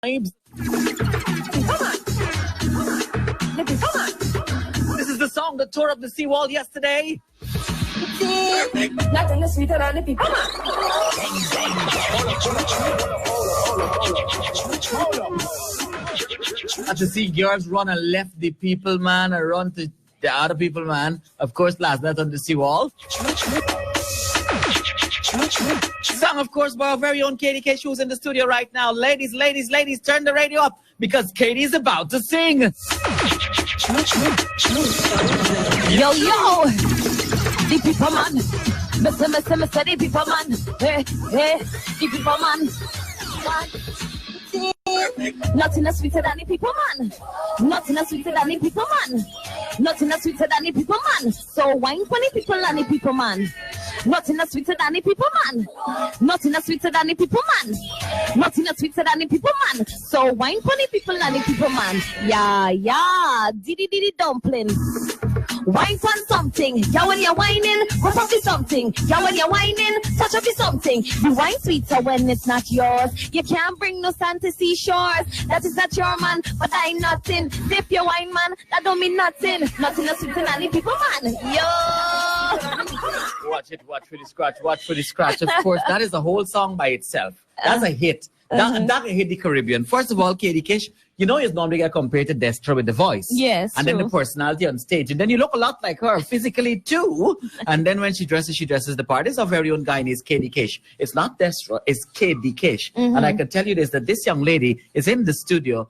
This is the song that tore up the seawall yesterday. Nothing is sweeter than the people. And to see girls run and left the people, man, and run to the other people, man. Of course, last night on the seawall. Song, of course, by our very own Kadykish, who's in the studio right now. Ladies, turn the radio up because Kady's about to sing. Yo, the people man. Mr. The people man. Hey, the people man. Nothing is sweeter than the people man. Nothing is sweeter than the people man. Nothing is sweeter than the people man. So wine for the people and the people man. Nothing is sweeter than the people man. Nothing is sweeter than the people man. Nothing is sweeter than the people man. So wine for the people and the people man. Yeah. Diddy dumpling. Wine for something. Yeah, when you're whining, go for something. Yeah, when you're whining, touch up something. The wine sweeter when it's not yours. You can't bring no sand to seashores. That is not your man, but I ain't nothing. Dip your wine, man, that don't mean nothing. Nothing is sweeter than the people, man. Yo! Watch for the scratch. Of course, that is a whole song by itself. That's a hit. That hit the Caribbean. First of all, Kadykish, you know he's normally get compared to Destra with the voice. Yes, and true. then the personality on stage. And then you look a lot like her physically too. And then when she dresses the part. It's our very own guy, and it's Kadykish. It's not Destra, it's Kadykish. And I can tell you this, that this young lady is in the studio.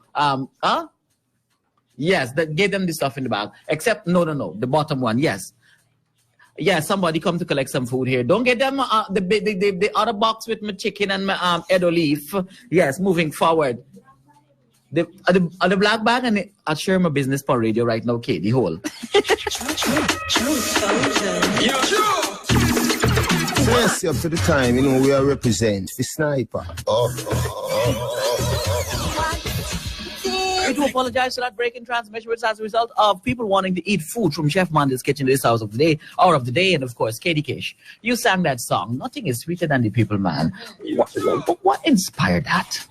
Yes, that gave them the stuff in the bag. Except, no, the bottom one, yes. Yeah, somebody come to collect some food here. Don't get them the other box with my chicken and my edo leaf. Yes, moving forward. The black bag, and I'll share my business for radio right now, Cady, hold. Yes, up to the time, you know, we are represent the sniper. I do apologize for that break in transmission, which is as a result of people wanting to eat food from Chef Mondale's kitchen this hour of the day, and of course, Kadykish. You sang that song. Nothing is sweeter than the people, man. What inspired that?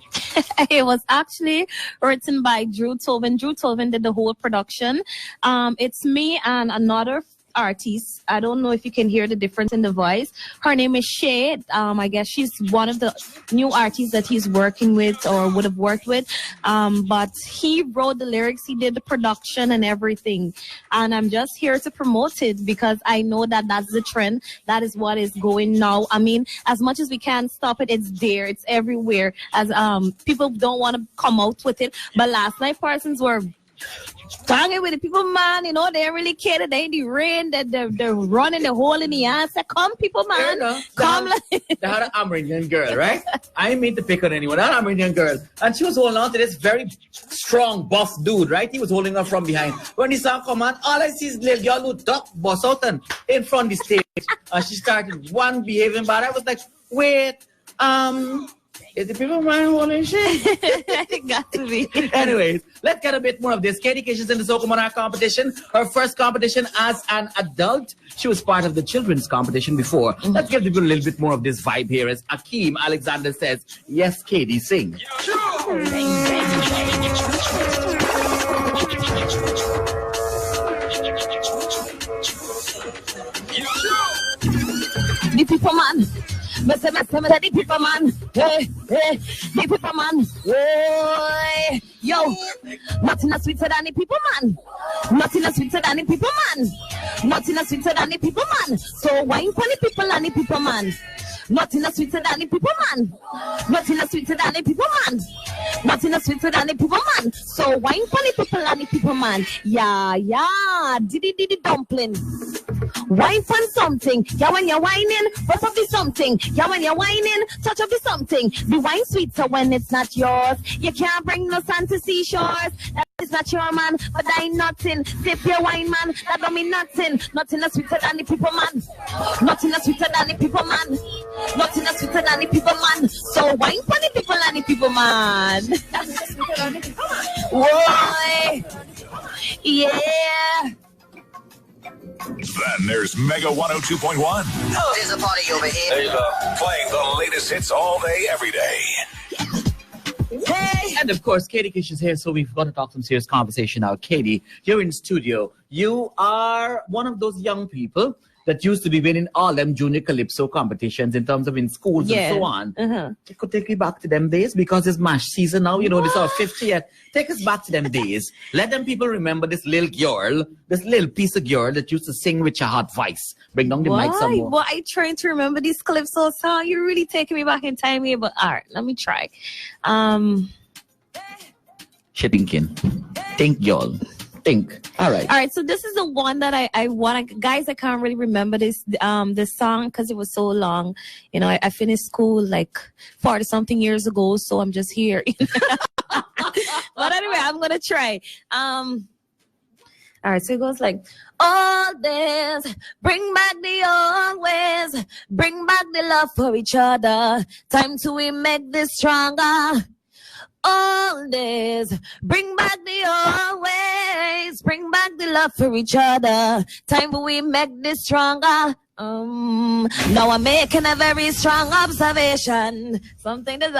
It was actually written by Drew Tobin. Drew Tobin did the whole production. It's me and another artist. I don't know if you can hear the difference in the voice. Her name is Shay. I guess she's one of the new artists that he's working with or would have worked with. But he wrote the lyrics, he did the production and everything. And I'm just here to promote it because I know that that's the trend. That is what is going now. I mean, as much as we can't stop it, it's there. It's everywhere. As people don't want to come out with it. But last night, persons were talking with the people, man, you know, they really care. They in the rain, they're running the hole in the ass. Come, people, man. Come. They had an Amerindian girl, right? I didn't mean to pick on anyone. That Amerindian girl. And she was holding on to this very strong, buff dude, right? He was holding her from behind. When he saw come on, all I see is little girl who duck, bust out and in front of the stage. And she started one behaving bad. I was like, wait, is the people man holding shit? It got to be. Anyways, let's get a bit more of this. Kadykish is in the Soca Monarch competition. Her first competition as an adult. She was part of the children's competition before. Let's give people a little bit more of this vibe here as Akeem Alexander says, yes, Cady, sing. The people, man. The people, man. Hey, the people, man. Hey, yo, nothing is sweeter than the people, man. Nothing is sweeter than the people, man. Nothing is sweeter than the people, man. So wine for the people and the people, man. Nothing is sweeter than the people, man. Nothing is sweeter than the people, man. Nothing is sweeter than the people, man. So wine for the people and the people, man. Yeah, diddy dumpling. Wine for something. Yeah, when you're whining, bust up the something. Yeah, when you're whining, touch up the something. The wine sweeter when it's not yours. You can't bring no sand to seashores. That is not your man, but I ain't nothing. Sip your wine, man, that don't mean nothing. Nothing is sweeter than the people, man. Nothing is sweeter than the people, man. Nothing is sweeter than the people, man. So wine for the people and the people, man. Whoa, yeah. Then there's Mega 102.1. There's a party over here. There you go. Playing the latest hits all day, every day. Hey. And of course, Kadykish is here, so we've got to talk some serious conversation now. Cady, you're in studio. You are one of those young people that used to be winning all them junior calypso competitions in terms of in schools and so on. It could take me back to them days because it's MASH season now. You know, this is our 50th. Take us back to them days. Let them people remember this little girl, this little piece of girl that used to sing with your hot voice. Bring down the mic some more. Why are you trying to remember this calypso song? You're really taking me back in time here, but all right, let me try. She thinking. Think, y'all. Think. All right. So this is the one that I want. Guys, I can't really remember this song because it was so long. You know, I finished school like 40 something years ago, so I'm just here. But anyway, I'm gonna try. All right, so it goes like, all this, bring back the old ways, bring back the love for each other. Time to we make this stronger. All this, bring back the old ways, bring back the love for each other. Time for we make this stronger. Now I'm making a very strong observation. Something that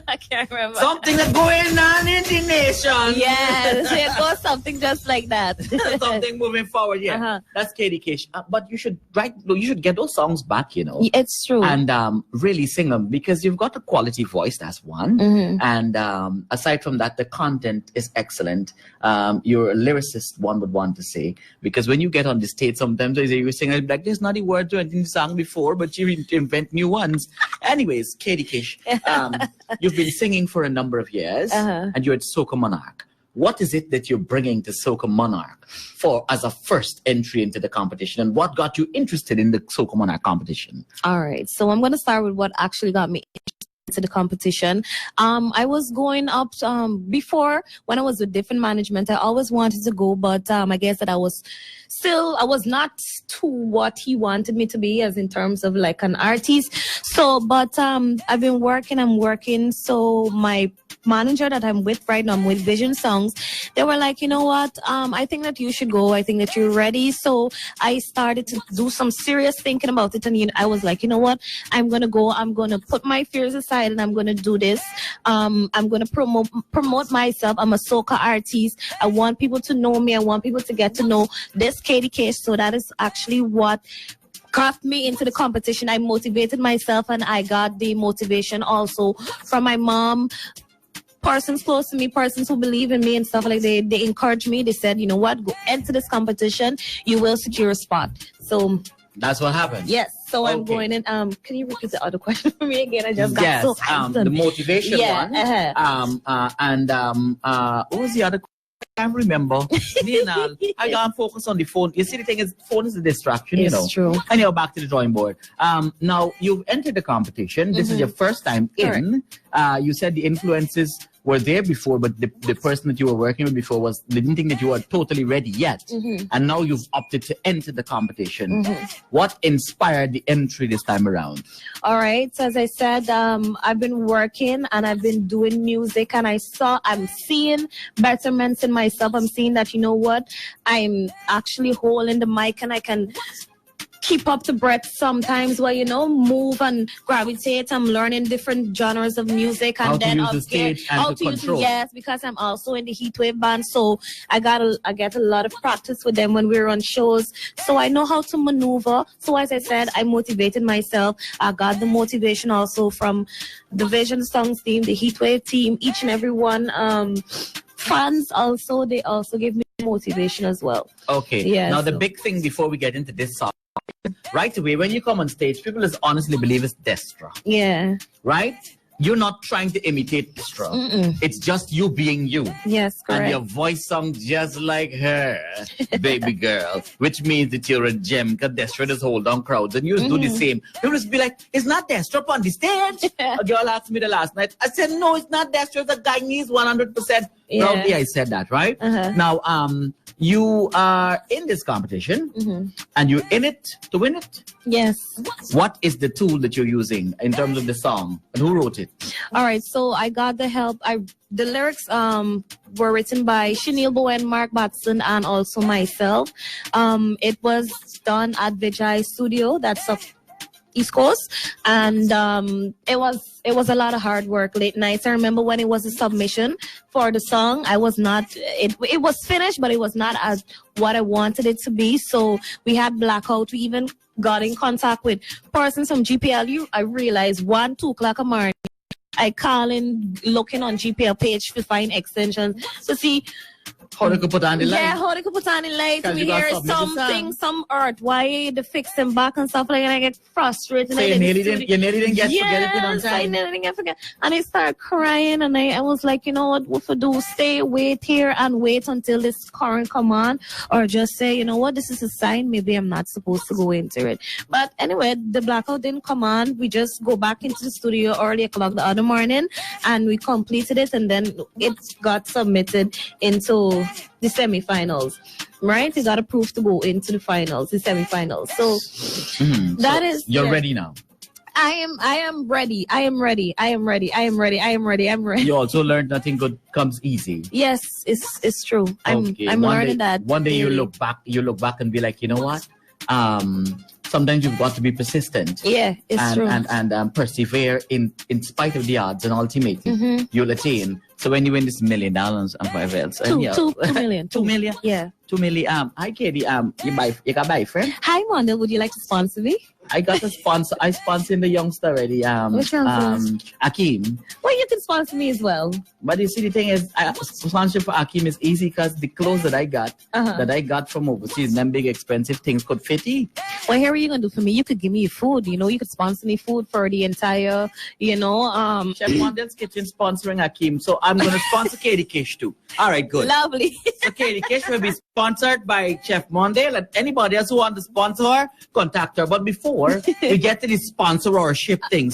I can't remember. Something that's going on in the nation. Yes, it goes something just like that. Something moving forward. Yeah, that's Kadykish. But you should get those songs back. You know, it's true. And really sing them because you've got a quality voice. That's one. And aside from that, the content is excellent. You're a lyricist, one would want to say, because when you get on the stage, sometimes you sing like there's not a word to anything sung before, but you invent new ones. Anyways, Kadykish, you've been singing for a number of years, and you're at Soca Monarch. What is it that you're bringing to Soca Monarch for as a first entry into the competition, and what got you interested in the Soca Monarch competition? All right, so I'm going to start with what actually got me to the competition. I was going up before when I was with different management. I always wanted to go, but I guess that I was not to what he wanted me to be as in terms of like an artist. So, but I've been working. So my manager that I'm with right now, I'm with Vision Songs. They were like, you know what? I think that you should go. I think that you're ready. So I started to do some serious thinking about it. And I was like, you know what? I'm going to go. I'm going to put my fears aside and I'm going to do this. I'm going to promote myself. I'm a soca artist. I want people to know me. I want people to get to know this Kadykish. So that is actually what got me into the competition. I motivated myself and I got the motivation also from my mom, persons close to me, persons who believe in me and stuff like that. They encouraged me. They said, you know what, go enter this competition. You will secure a spot. So that's what happened. Yes. So I'm going in. Can you repeat the other question for me again? I just got so the motivation one. What was the other? I can't remember. I can't focus on the phone. You see, the thing is, phone is a distraction. It's you know. True. And you're back to the drawing board. Now you've entered the competition. This is your first time in. You said the influences were there before, but the person that you were working with before didn't think that you were totally ready yet. And now you've opted to enter the competition. What inspired the entry this time around? All right. So as I said, I've been working and I've been doing music and I'm seeing betterments in myself. I'm seeing that, you know what, I'm actually holding the mic and I can keep up the breath sometimes where, you know, move and gravitate. I'm learning different genres of music and how then to use the stage and to control. Yes, because I'm also in the Heatwave band, so I get a lot of practice with them when we're on shows. So I know how to maneuver. So as I said, I motivated myself. I got the motivation also from the Vision Songs team, the Heatwave team, each and every one. Fans also, they also gave me motivation as well. Okay. Yeah, now the big thing before we get into this song, right away, when you come on stage, people just honestly believe it's Destra. Yeah. Right? You're not trying to imitate Destra. It's just you being you. Yes, correct. And your voice sounds just like her, baby girl, which means that you're a gem because Destra just hold on crowds and you just do the same. People just be like, it's not Destra up on the stage. A girl asked me the last night. I said, no, it's not Destra. It's a Guyanese 100%. Yeah. Proudly I said that, right? Now, you are in this competition and you're in it to win it. Yes. What is the tool that you're using in terms of the song and who wrote it? All right, so I got the help. The lyrics were written by Chanel Bowen, Mark Batson, and also myself. It was done at Vijay Studio. That's a East Coast, and it was a lot of hard work, late nights. I remember when it was a submission for the song, I was not. It was finished, but it was not as what I wanted it to be. So we had blackout. We even got in contact with persons from GPLU. I realized 1, 2 o'clock a morning. I call in, looking on GPL page to find extensions to see how they could put on the light. Yeah, how they could put on the light. We hear something, some earth, why they fix them back and stuff like that. And I get frustrated. So you nearly didn't get to get it on time. I nearly didn't get forget. And I started crying, and I was like, you know what to do? Stay, wait here and wait until this current come on, or just say, you know what, this is a sign. Maybe I'm not supposed to go into it. But anyway, the blackout didn't come on. We just go back into the studio early o'clock the other morning, and we completed it, and then it got submitted into the semifinals, right? It got approved to go into the finals, the semifinals. So that is. You're ready now. I am ready. I am ready. You also learned nothing good comes easy. Yes, it's true. I'm learning that. One day you look back and be like, you know what? Sometimes you've got to be persistent. Yeah, it's true. And persevere in spite of the odds, and ultimately you'll attain. So when you win this $1 million and whatever else, 2 million. 2 million. Yeah. 2 million. Hi, Cady. You got a friend? Hi, Mondale. Would you like to sponsor me? I got a sponsor. I sponsored the youngster already. Which youngster? Akeem. Well, you can sponsor me as well. But you see, the thing is, sponsorship for Akeem is easy because the clothes that I got from overseas, them big expensive things could fit you. Well, here what you gonna do for me? You could give me food. You know, you could sponsor me food for the entire. You know, Chef Mondale's Kitchen sponsoring Akeem, so I'm gonna sponsor Kadykish too. All right, good. Lovely. So Kadykish will be sponsored by Chef Mondale, and anybody else who wants to sponsor her, contact her. But before we get to the sponsorship thing,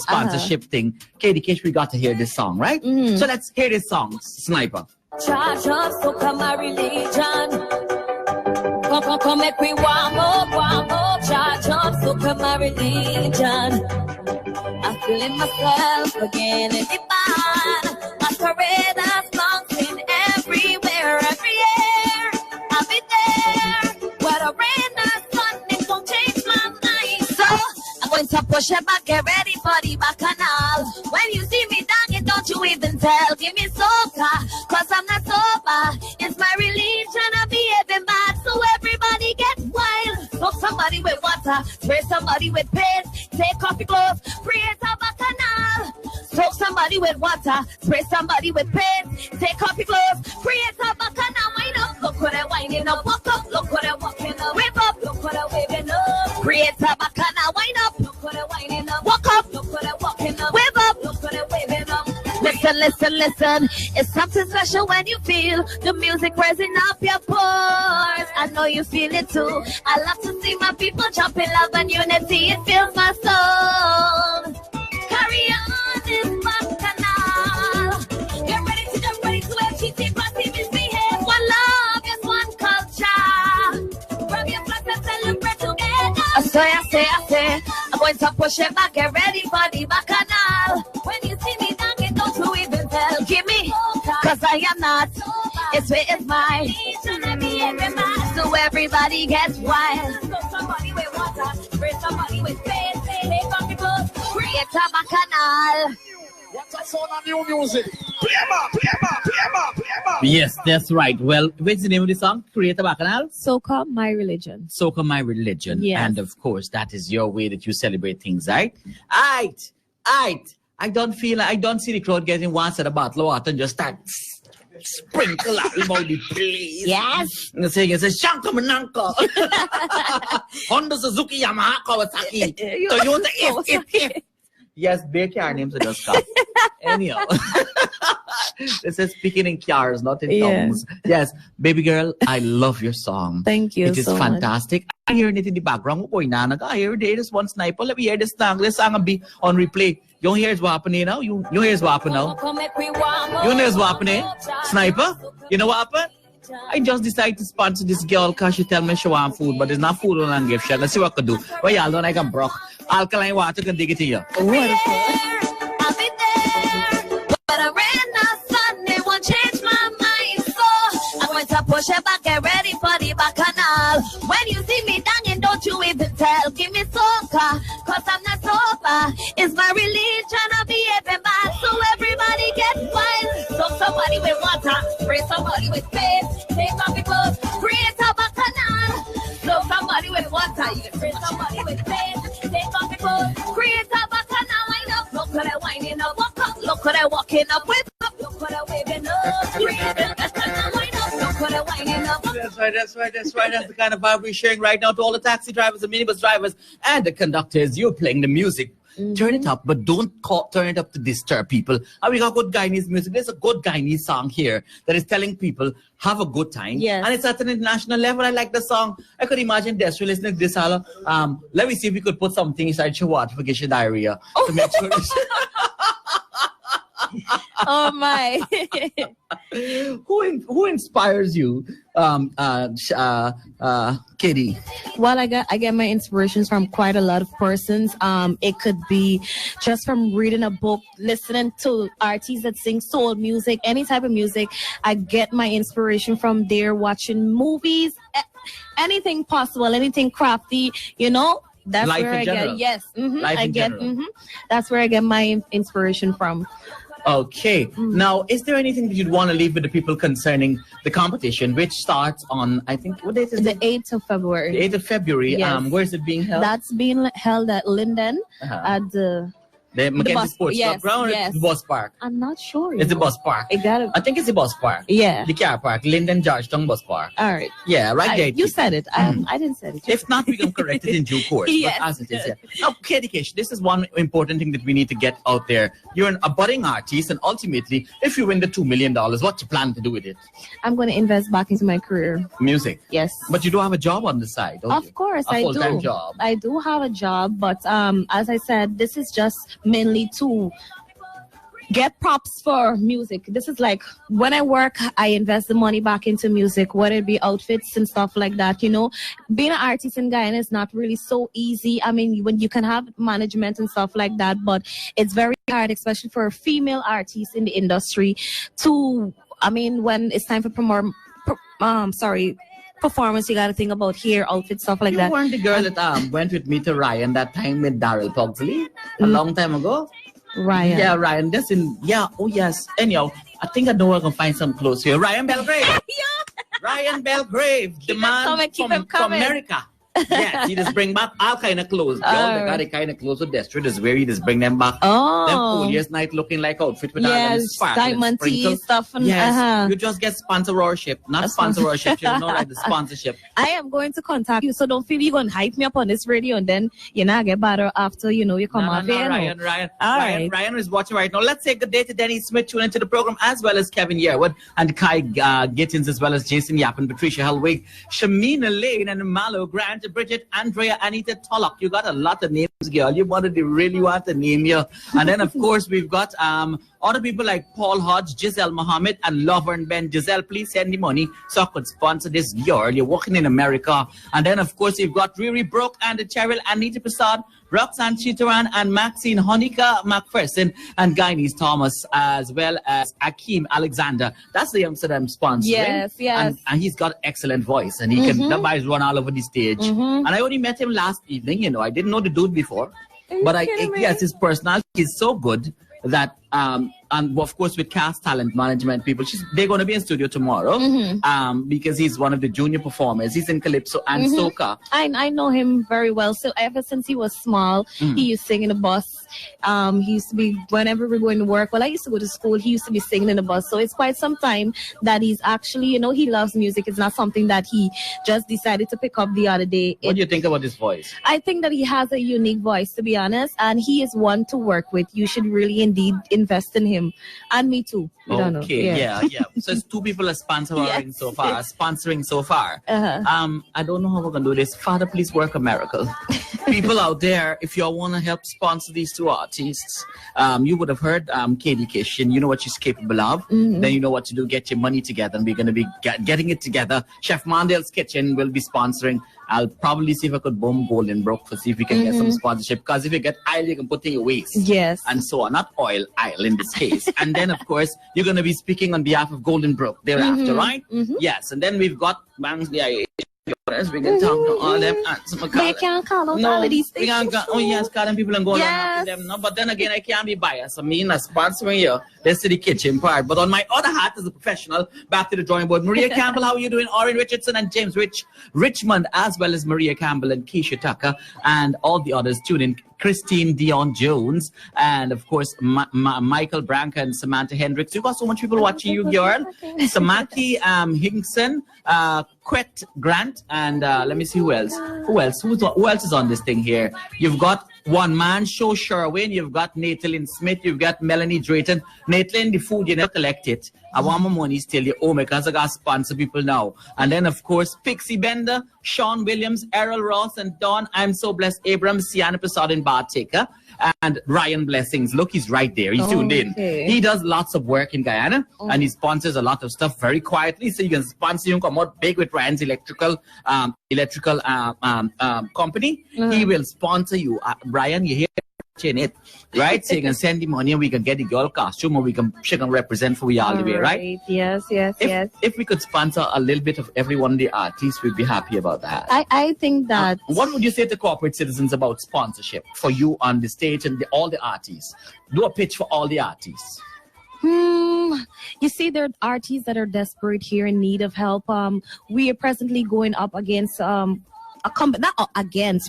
Kadykish, we got to hear this song, right? So let's hear this song, Sniper. Charge up, Soca my religion. Come make me warm up. Charge up, Soca my religion. I'm feeling myself again in the band. Masquerade bouncing everywhere, every year. I'll be there. What a rain or sun, it won't change my mind. So I'm going to push it back, get ready for the bacchanal. When you see me dancing, don't you even tell. Give me soca, cause I'm not sober. It's my religion, I'm behaving bad, so everybody get wild. Smoke somebody with water, spray somebody with paint. Take off your clothes, create a bacchanal. Soak somebody with water, spray somebody with paint. Take off your clothes, create a bacchanal. Wind up, look what they're winding up. Walk up, look what they're walking up. Whip up, look what they're waving up. Create a bacchanal. Wind up, look what they're winding up. Walk up, look what they're walking up. Whip up, look what they're waving up. Listen. It's something special when you feel the music rising up your pores. I know you feel it too. I love to see my people jump in love and unity. It fills my soul. Carry on this bacchanal. Get ready to FGT party misbehave. One love, yes, one culture. Grab your flags and celebrate together. I say. I'm going to push it back. Get ready for the bacchanal. When you see me dancing, don't you even tell. Give me, cause I am not. It's where it's mine. So everybody gets wild. Somebody with water, spray somebody with paint. Take off your clothes, create a bacchanal. What's that sound of new music? Play 'em up. Yes, that's right. Well, what's the name of the song? Create a Bacchanal? Soca, my religion. Soca, my religion. Yes. And of course, that is your way that you celebrate things, right? Aight. I don't see the crowd getting one set of bottle of water and just start sprinkle out about the place. Yes. And the saying is, Shanka Mananka. Honda Suzuki Yamaha Kawasaki. Toyota F. Yes, big car names are just come. Anyhow. This is speaking in cars, not in tongues. Yes, baby girl, I love your song. Thank you. It is so fantastic. Much. I'm hearing it in the background. I hear this one sniper. Let me hear this song. This song will be on replay. You hear what's happening now? You hear what's happening now? You know what's happening? Sniper? You know what happened? I just decided to sponsor this girl because she tell me she want food, but there's not food on gift shop. Let's see what I can do. Well, y'all don't like a broke. Alkaline water can dig it to you. I'll be there. But a rain or sun, they won't change my mind. So I'm going to push it back, get ready for the bacchanal. When you see me dancing, don't you even tell. Give me soca, cause I'm not so Spray somebody with faith. Take off your clothes. Create a bacchanal. Love somebody with water. You can spray somebody with faith. Take off your clothes. Create a bacchanal. Wind up. Look at that winding up. Walk up. Look at that walking up. Whip up. Look at that waving up. Create a bacchanal. Wind up. Look at that winding up. That's right. That's the kind of vibe we're sharing right now to all the taxi drivers, the minibus drivers, and the conductors. You're playing the music. Turn it up, but don't turn it up to disturb people. And we got good Guyanese music. There's a good Guyanese song here that is telling people, have a good time. Yes. And it's at an international level. I like the song. I could imagine Destry listening to this. Let me see if we could put something inside your water for Kish diarrhea. To make sure Oh my. Who inspires you, Cady? Well, I get my inspirations from quite a lot of persons. It could be just from reading a book, listening to artists that sing soul music, any type of music. I get my inspiration from there, watching movies, anything possible, anything crafty, That's Life where in I general. get, yes. Life in general. That's where I get my inspiration from. Okay. Now, is there anything that you'd want to leave with the people concerning the competition, which starts on, I think, what date is The it? 8th of February. The 8th of February. Yes. Where is it being held? That's being held at Linden at The Mackenzie bus- Sports yes, Club ground or yes. the bus park? I'm not sure. It's the bus park. It gotta. I think it's the bus park. Yeah. The car park. Linden Georgetown bus park. All right. Yeah, right there. You said it. I didn't say it. If not, we can correct it in due course. Yes. But as it is, yeah. Now, Kadykish, this is one important thing that we need to get out there. You're a budding artist, and ultimately, if you win the $2 million, what you plan to do with it? I'm going to invest back into my career. Music. Yes. But you do have a job on the side, don't you? Of course, A I full-time do. job. I do have a job, but as I said, this is just mainly to get props for music. This is like when I work, I invest the money back into music, whether it be outfits and stuff like that. Being an artist in Guyana is not really so easy. I mean, when you can have management and stuff like that, but it's very hard, especially for a female artist in the industry when it's time for performance, you got to think about hair, outfit, stuff like You that. weren't the girl that went with me to Ryan that time with Daryl Pugsley a long time ago? Ryan. Yeah, Ryan. That's oh yes. Anyhow, I think I know I can find some clothes here. Ryan Belgrave. Ryan Belgrave, the man from America. Yes, he just bring back all kind of clothes. Girl, they got the kind of clothes with Destry. Just wear, just bring them back. Oh. Them Polias night looking like outfit with all them sparkle and diamond tea sprinkle. stuff. And, Yes, you just get sponsorship, not sponsorship. You know, like the sponsorship. I am going to contact you, so don't feel you're going to hype me up on this radio and then get better after, you come No, off no, here. Ryan is watching right now. Let's say good day to Denny Smith tuning into the program, as well as Kevin Yearwood and Kai Gittins, as well as Jason Yap and Patricia Helwig, Shamina Lane and Malo Grant, Bridget, Andrea, Anita Tullock. You got a lot of names, girl. You really want to name you. And then, of course, we've got other people like Paul Hodge, Giselle Mohammed, and Lovern Ben. Giselle, please send me money so I could sponsor this girl. You're working in America. And then, of course, you've got Riri Brooke and Cheryl, Anita Prasad, Roxanne Chitaran, and Maxine Honika McPherson, and Guyanese Thomas, as well as Akeem Alexander. That's the youngster that I'm sponsoring. Yes. And he's got excellent voice, and he can, that guy's run all over the stage. And I only met him last evening, I didn't know the dude before. But yes, his personality is so good that and of course with Cast Talent Management people, they're going to be in studio tomorrow because he's one of the junior performers. He's in Calypso and Soca. I know him very well. So ever since he was small, he used to sing in the bus. He used to be, whenever we were going to work, I used to go to school, he used to be singing in the bus. So it's quite some time that he's actually, he loves music. It's not something that he just decided to pick up the other day. What do you think about his voice? I think that he has a unique voice, to be honest, and he is one to work with. You should really indeed invest in him. And me too. Okay, yeah. So it's two people are sponsoring so far. I don't know how we're gonna do this. Father, please work a miracle. People out there, if you all want to help sponsor these two artists, you would have heard Kadykish, and you know what she's capable of. Then you know what to do. Get your money together, and we're gonna be getting it together. Chef Mondale's Kitchen will be sponsoring. I'll probably see if I could boom Golden Brook to see if we can get some sponsorship. Because if you get oil, you can put in your waist. Yes. And so on. Not oil in this case. And then, of course, you're going to be speaking on behalf of Golden Brook thereafter, right? Yes. And then we've got We can talk to all them aunts. They can't call out all of these we can't things. go, oh yes, call them people and go Yes. along with them. No, but then again, I can't be biased. I mean, I'm sponsoring you. Let's see the kitchen part. But on my other hat as a professional, back to the drawing board. Maria Campbell, how are you doing? Orin Richardson and James Richmond, as well as Maria Campbell and Kish Tucker and all the others. Tune in. Christine Dion Jones and of course Michael Branca and Samantha Hendricks. You got so much people watching you, girl. Samaki Hinkson, Quet Grant, and let me see who else. Who else is on this thing here? You've got One Man Show Sherwin, you've got Nathalie Smith, you've got Melanie Drayton. Nathalie, the food you never collect it. I want my money still. You owe me because I got to sponsor people now. And then of course Pixie Bender, Sean Williams, Errol Ross, and Don. I'm so blessed. Abraham, Sienna Prasad, and Bartaker, and Ryan Blessings. Look, he's right there. He's tuned in. He does lots of work in Guyana, and he sponsors a lot of stuff very quietly. So you can sponsor him. Come out big with Ryan's electrical company. He will sponsor you. Brian, you hear in it, right? So you can send the money and we can get the girl costume, or she can represent for we all the way, right? Yes. If we could sponsor a little bit of every one of the artists, we'd be happy about that. I think that... what would you say to corporate citizens about sponsorship for you on the stage and all the artists? Do a pitch for all the artists. You see, there are artists that are desperate here in need of help. We are presently going up against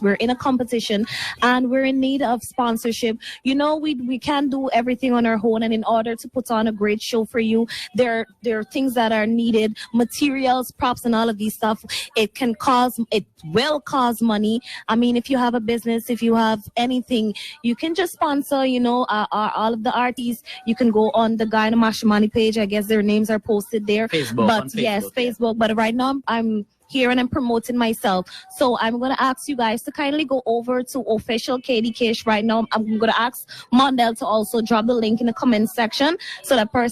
we're in a competition and we're in need of sponsorship. You know, we can't do everything on our own, and in order to put on a great show for you, there are things that are needed, materials, props, and all of these stuff. It will cost money. I mean, if you have a business, if you have anything, you can just sponsor, you know, all of the artists. You can go on the Guyana Mashimani page. I guess their names are posted there. Facebook. But right now I'm here and I'm promoting myself. So I'm going to ask you guys to kindly go over to official Kadykish right now. I'm going to ask Mondale to also drop the link in the comment section so that person